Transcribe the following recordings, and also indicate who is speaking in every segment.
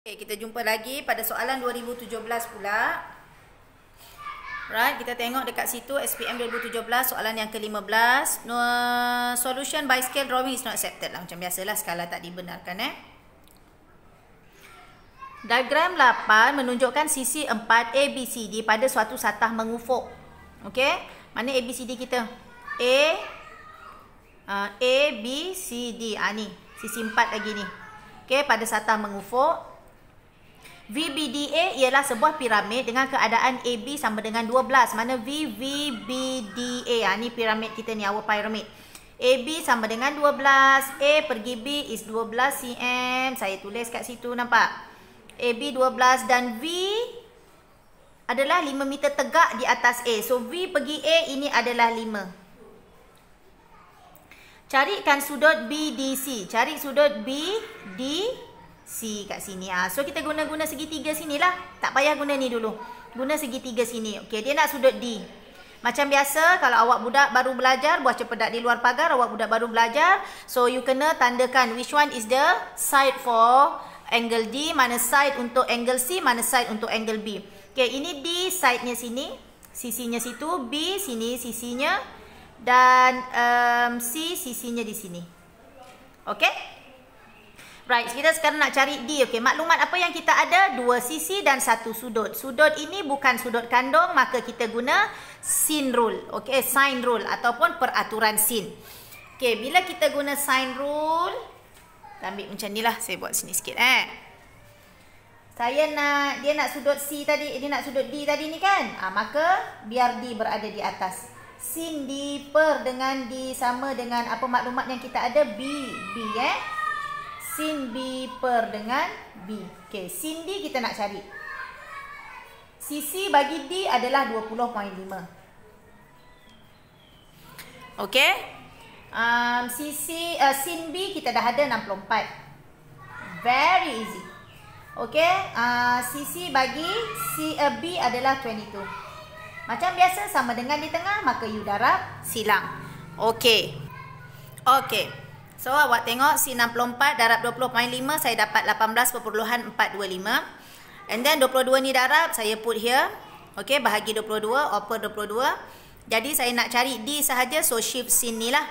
Speaker 1: Okay, kita jumpa lagi pada soalan 2017 pula. Right, kita tengok dekat situ SPM 2017 soalan yang ke-15. No, solution by scale drawing is not accepted lah. Macam biasalah, skala tak dibenarkan. Diagram 8 menunjukkan sisi 4 ABCD pada suatu satah mengufuk. Okey, mana ABCD kita? A, B, C, D. Ni, sisi 4 lagi ni. Okey, pada satah mengufuk. VBDA ialah sebuah piramid dengan keadaan AB sama dengan 12. Mana VBDA? Ni piramid kita ni, our pyramid. AB sama dengan 12. A pergi B is 12 cm. Saya tulis kat situ, nampak? AB 12 dan V adalah 5 meter tegak di atas A. So V pergi A ini adalah 5. Carikan sudut BDC. Cari sudut BDC kat sini. So kita guna segitiga sinilah. Tak payah guna ni dulu. Guna segitiga sini. Okey, dia nak sudut D. Macam biasa, kalau awak budak baru belajar, buah cepedak di luar pagar, awak budak baru belajar, so you kena tandakan which one is the side for angle D, mana side untuk angle C, mana side untuk angle B. Okey, ini D side-nya sini, sisinya situ, B sini sisinya, dan C sisinya di sini. Okey? Right, kita sekarang nak cari D. Okey, maklumat apa yang kita ada? 2 sisi dan 1 sudut. Sudut ini bukan sudut kandung, maka kita guna sin rule. Okey, sin rule ataupun peraturan sin. Okey, bila kita guna sin rule, ambil macam ni lah. Saya buat sini sikit. Dia nak sudut C tadi, dia nak sudut D tadi ni kan? Maka biar D berada di atas. Sin D per dengan D sama dengan apa maklumat yang kita ada? B. Sin B per dengan B. Okey, sin D kita nak cari. Sisi bagi D adalah 20.5. Okey. Sin B kita dah ada 64. Very easy. Okey, sisi bagi B adalah 22. Macam biasa, sama dengan di tengah, maka you darab silang. Okey. Okey. So, awak tengok sin 64 darab 20.5, saya dapat 18.425. And then 22 ni darab, saya put here. Okey, bahagi 22, oper 22. Jadi, saya nak cari D sahaja, so shift sin ni lah.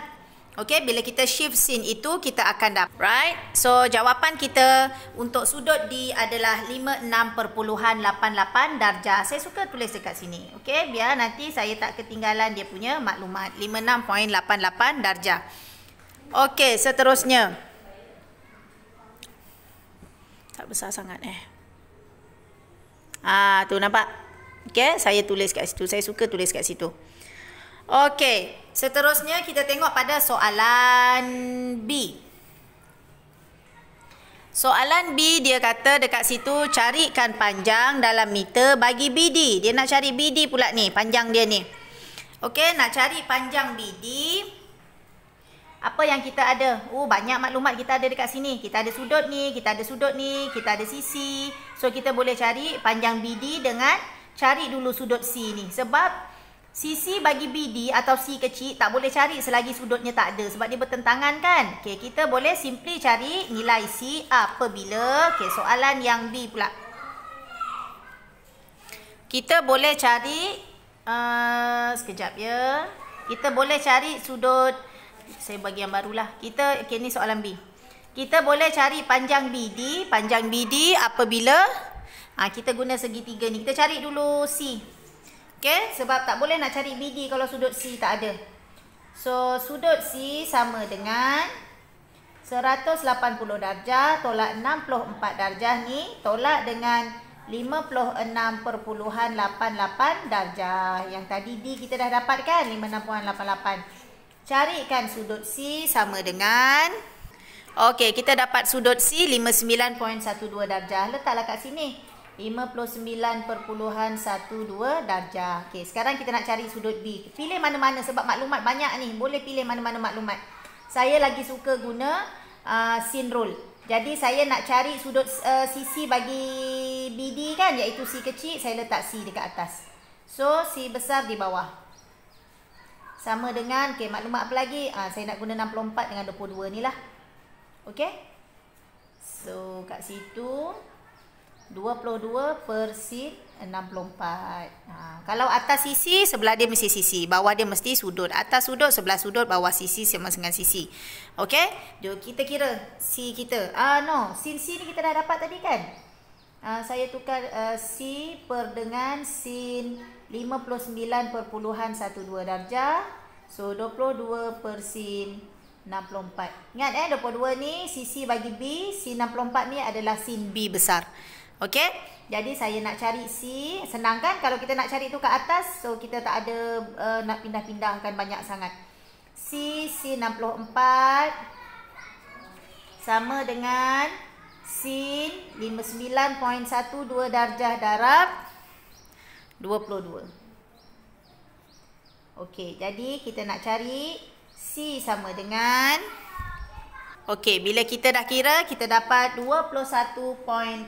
Speaker 1: Okey, bila kita shift sin itu, kita akan dapat. Right? So, jawapan kita untuk sudut D adalah 56.88 darjah. Saya suka tulis dekat sini. Okey, biar nanti saya tak ketinggalan dia punya maklumat. 56.88 darjah. Okey, seterusnya. Tak besar sangat tu nampak? Okey, saya tulis kat situ. Saya suka tulis kat situ. Okey, seterusnya kita tengok pada soalan B. Soalan B dia kata dekat situ carikan panjang dalam meter bagi BD. Dia nak cari BD pula ni, panjang dia ni. Okey, nak cari panjang BD. Apa yang kita ada? Banyak maklumat kita ada dekat sini. Kita ada sudut ni, kita ada sudut ni, kita ada sisi. So, kita boleh cari panjang BD dengan cari dulu sudut C ni. Sebab sisi bagi BD atau C kecil tak boleh cari selagi sudutnya tak ada. Sebab dia bertentangan kan? Okay, kita boleh simply cari nilai C apabila, soalan yang B pula. Kita boleh cari, sekejap ya. Kita boleh cari sudut, saya bagi yang barulah. Ni soalan B. Kita boleh cari panjang BD. Panjang BD apabila kita guna segitiga ni. Kita cari dulu C. Okey, sebab tak boleh nak cari BD kalau sudut C tak ada. So, sudut C sama dengan 180 darjah tolak 64 darjah ni tolak dengan 56.88 darjah. Yang tadi D kita dah dapat kan? 56.88. Carikan sudut C sama dengan, okey, kita dapat sudut C 59.12 darjah. Letaklah kat sini. 59.12 darjah. Okey, sekarang kita nak cari sudut B. Pilih mana-mana sebab maklumat banyak ni. Boleh pilih mana-mana maklumat. Saya lagi suka guna sin rule. Jadi, saya nak cari sudut sisi bagi BD kan, iaitu C kecil. Saya letak C dekat atas. So, C besar di bawah. Sama dengan, maklumat apa lagi? Saya nak guna 64 dengan 22 ni lah. Okey. So, kat situ 22 per sin 64. Kalau atas sisi, sebelah dia mesti sisi. Bawah dia mesti sudut. Atas sudut, sebelah sudut. Bawah sisi sama dengan sisi. Okey? Jom kita kira C kita. No. Sin C ni kita dah dapat tadi kan? Saya tukar C per dengan sin 59.12 darjah. So, 22 per sin 64. Ingat 22 ni sisi bagi B. Sin 64 ni adalah sin B besar. Okey? Jadi saya nak cari C. Senang kan kalau kita nak cari tu kat atas. So kita tak ada nak pindah-pindahkan banyak sangat. C sin 64 sama dengan sin 59.12 darjah darab 22. Okey, jadi kita nak cari C sama dengan, okey, bila kita dah kira, kita dapat 21.007.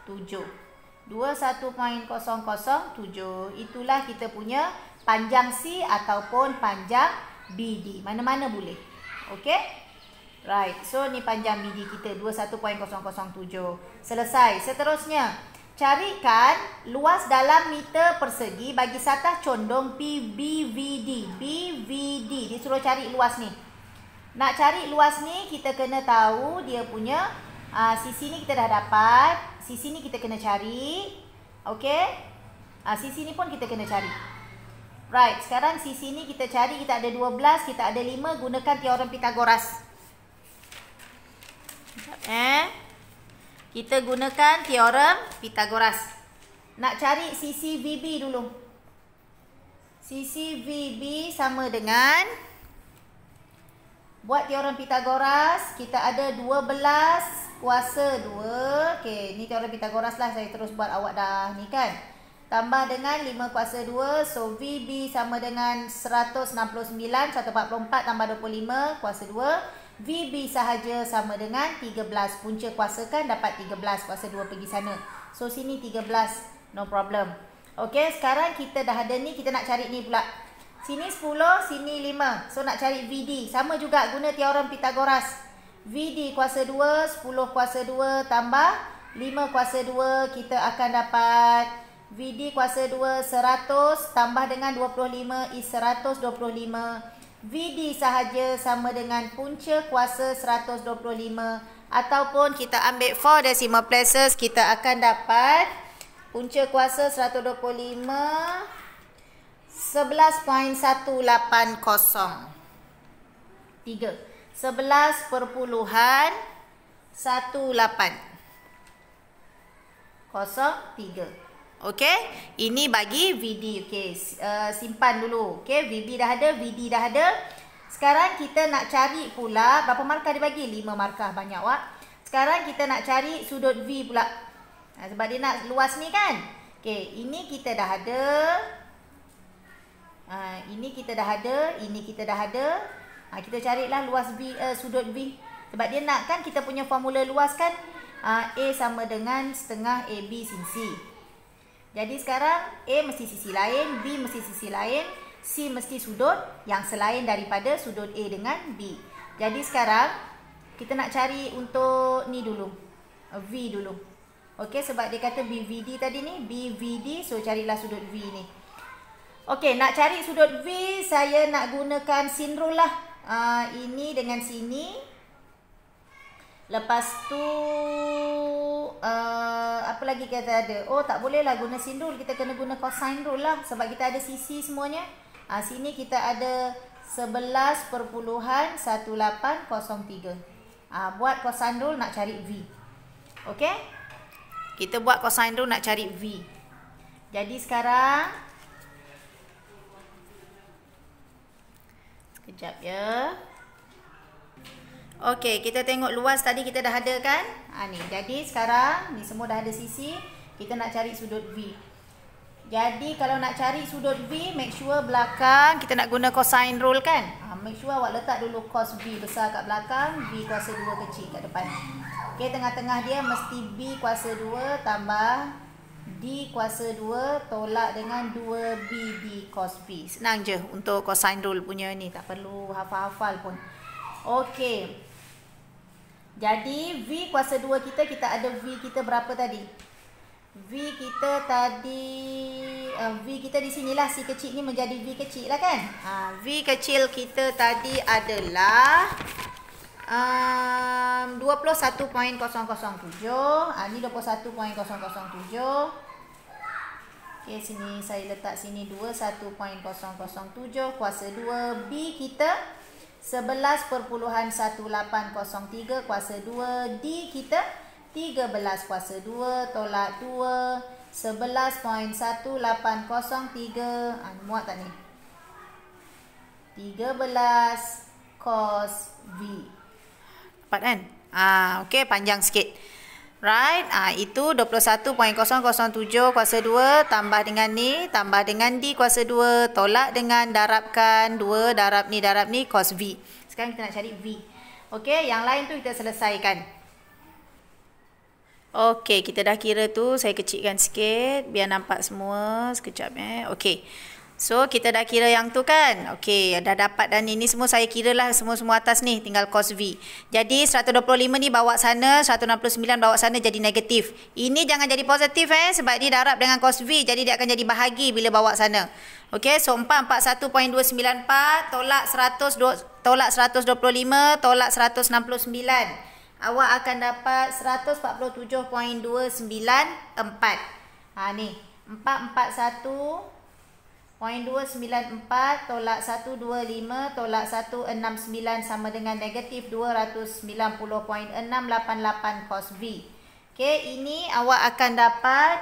Speaker 1: 21.007. Itulah kita punya panjang C ataupun panjang BD. Mana-mana boleh. Okey? Right. So, ni panjang BD kita. 21.007. Selesai. Seterusnya, carikan luas dalam meter persegi bagi satah condong BVD. BVD. Disuruh cari luas ni. Nak cari luas ni, kita kena tahu dia punya sisi ni kita dah dapat. Sisi ni kita kena cari. Okey. Sisi ni pun kita kena cari. Right. Sekarang sisi ni kita cari. Kita ada 12. Kita ada 5. Gunakan teorem Pythagoras. Kita gunakan teorem Pythagoras. Nak cari sisi VB dulu. Sisi VB sama dengan, buat teorem Pythagoras, kita ada 12 kuasa 2. Okey, ni teorem Pythagoras lah. Saya terus buat, awak dah ni kan. Tambah dengan 5 kuasa 2. So, VB sama dengan 169. 144 tambah 25 kuasa 2. VB sahaja sama dengan 13. Punca kuasakan dapat 13. Kuasa 2 pergi sana. So, sini 13. No problem. Okey, sekarang kita dah ada ni. Kita nak cari ni pula. Sini 10, sini 5. So, nak cari VD. Sama juga guna teorem Pythagoras. VD kuasa 2, 10 kuasa 2 tambah 5 kuasa 2. Kita akan dapat VD kuasa 2, 100 tambah dengan 25 is 125. VD sahaja sama dengan punca kuasa 125. Ataupun kita ambil 4 decimal places. Kita akan dapat punca kuasa 125 11.180. 3. 11.1803. Okey, ini bagi VD. Okey, simpan dulu. Okey, VB dah ada, VD dah ada. Sekarang kita nak cari pula, berapa markah dia bagi? 5 markah, banyak wak. Sekarang kita nak cari sudut V pula. Sebab dia nak luas ni kan. Okey, ini kita dah ada. Ini kita dah ada, ini kita dah ada. Kita carilah luas V, sudut V. Sebab dia nak kan kita punya formula luas kan, A sama dengan setengah AB sin C. Jadi sekarang A mesti sisi lain, B mesti sisi lain, C mesti sudut yang selain daripada sudut A dengan B. Jadi sekarang kita nak cari untuk ni dulu, V dulu. Okey, sebab dia kata BVD tadi ni, BVD, so carilah sudut V ni. Okey, nak cari sudut V, saya nak gunakan sin rule lah. Ini dengan sini. Lepas tu apa lagi kita ada? Oh, tak boleh lah guna sin rule. Kita kena guna cosine rule lah. Sebab kita ada sisi semuanya. Sini kita ada 11.1803. Buat cosine rule nak cari V. Okey? Kita buat cosine rule nak cari V. Jadi sekarang, sekejap ya. Okey, kita tengok luas tadi kita dah ada kan? Ni. Jadi sekarang ni semua dah ada sisi. Kita nak cari sudut V. Jadi kalau nak cari sudut V, make sure belakang kita nak guna cosine rule kan? Make sure awak letak dulu cos V besar kat belakang, V kuasa 2 kecil kat depan. Okey, tengah-tengah dia mesti B kuasa 2 tambah D kuasa 2 tolak dengan 2B D cos V. Senang je untuk cosine rule punya ni. Tak perlu hafal-hafal pun. Okey. Jadi V kuasa 2 kita ada V kita berapa tadi? V kita di sinilah, si kecil ni menjadi V kecil lah kan. V kecil kita tadi adalah 21.007. Ni 21.007. Okey, sini saya letak sini 21.007 kuasa 2. B kita 11.1803 kuasa 2. D kita 13 kuasa 2 tolak 2 11.1803. Muat tak ni? 13 cos V. Dapat kan? Okey, panjang sikit. Right? Itu 21.007 kuasa 2 tambah dengan ni, tambah dengan D kuasa 2, tolak dengan darabkan 2 darab ni cos V. Sekarang kita nak cari V. Okey, yang lain tu kita selesaikan. Okey, kita dah kira tu. Saya kecilkan sikit biar nampak semua sekejap Okey. So, kita dah kira yang tu kan? Okey, dah dapat dan ini semua saya kira lah semua atas ni. Tinggal cos V. Jadi, 125 ni bawa sana, 169 bawa sana jadi negatif. Ini jangan jadi positif sebab dia darab dengan cos V. Jadi, dia akan jadi bahagi bila bawa sana. Okey, so 441.294 tolak 125 tolak 169. Awak akan dapat 147.294. Ni 441.294 tolak 125 tolak 169 sama dengan negatif 290.688 cos V. Okey, ini awak akan dapat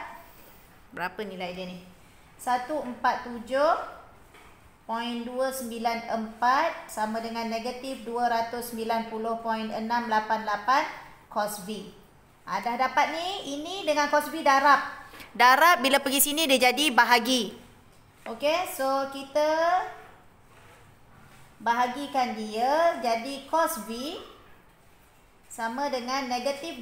Speaker 1: berapa nilai dia ni? 147.294 sama dengan negatif 290.688 cos V. Dah dapat ni. Ini dengan cos V darab. Darab bila pergi sini dia jadi bahagi. Okey, so kita bahagikan dia. Jadi cos V sama dengan negatif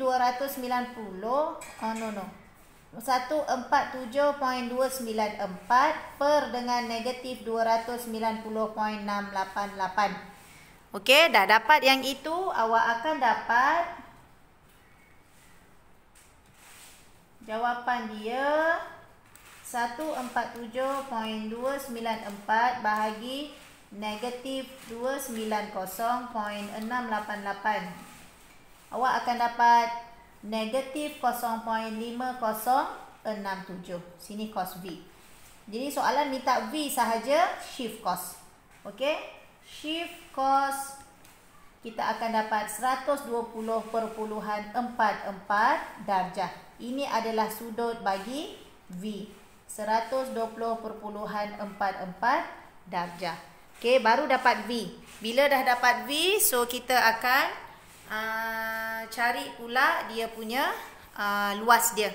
Speaker 1: 147.294 per dengan negatif 290.688. Okey, dah dapat yang itu. Awak akan dapat jawapan dia 147.294 bahagi negatif 290.688. Awak akan dapat negatif 0.5067. Sini cos V. Jadi soalan minta V sahaja, shift cos. Okey, shift cos kita akan dapat 120.44 darjah. Ini adalah sudut bagi V. 120.44 darjah. Okey, baru dapat V. Bila dah dapat V, so kita akan cari pula dia punya luas dia.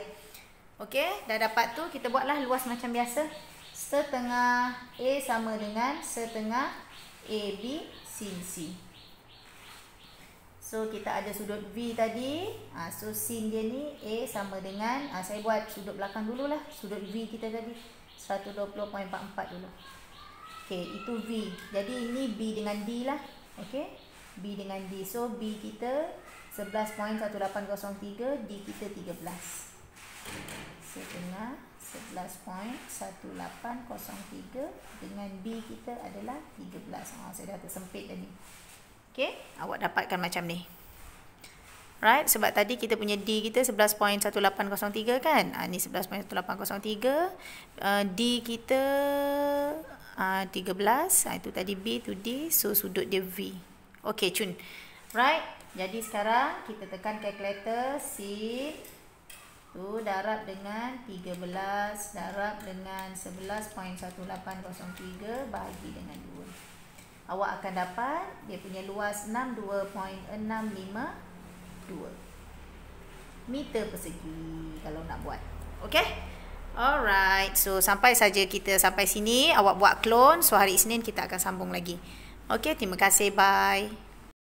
Speaker 1: Okey, dah dapat tu, kita buatlah luas macam biasa. Setengah A sama dengan setengah AB sin C. So kita ada sudut V tadi. So sin dia ni A sama dengan, saya buat sudut belakang dululah. Sudut V kita tadi 120.44 dulu. Okey, itu V. Jadi ini B dengan D lah. Okey, B dengan D. So B kita 11.1803, D kita 13. Setengah 11.1803 dengan B kita adalah 13. Saya dah tersempit dah ni. Okey, awak dapatkan macam ni. Right, sebab tadi kita punya D kita 11.1803 kan? Ni 11.1803. D kita 13. Itu tadi B, itu D. So sudut dia V. Okey, cun. Right, jadi sekarang kita tekan kalkulator. Sin tu darab dengan 13 darab dengan 11.1803 bahagi dengan 2. Awak akan dapat dia punya luas 62.652 meter persegi kalau nak buat. Okey? Alright. So sampai saja kita sampai sini. Awak buat clone. So hari Isnin kita akan sambung lagi. Okey, terima kasih. Bye.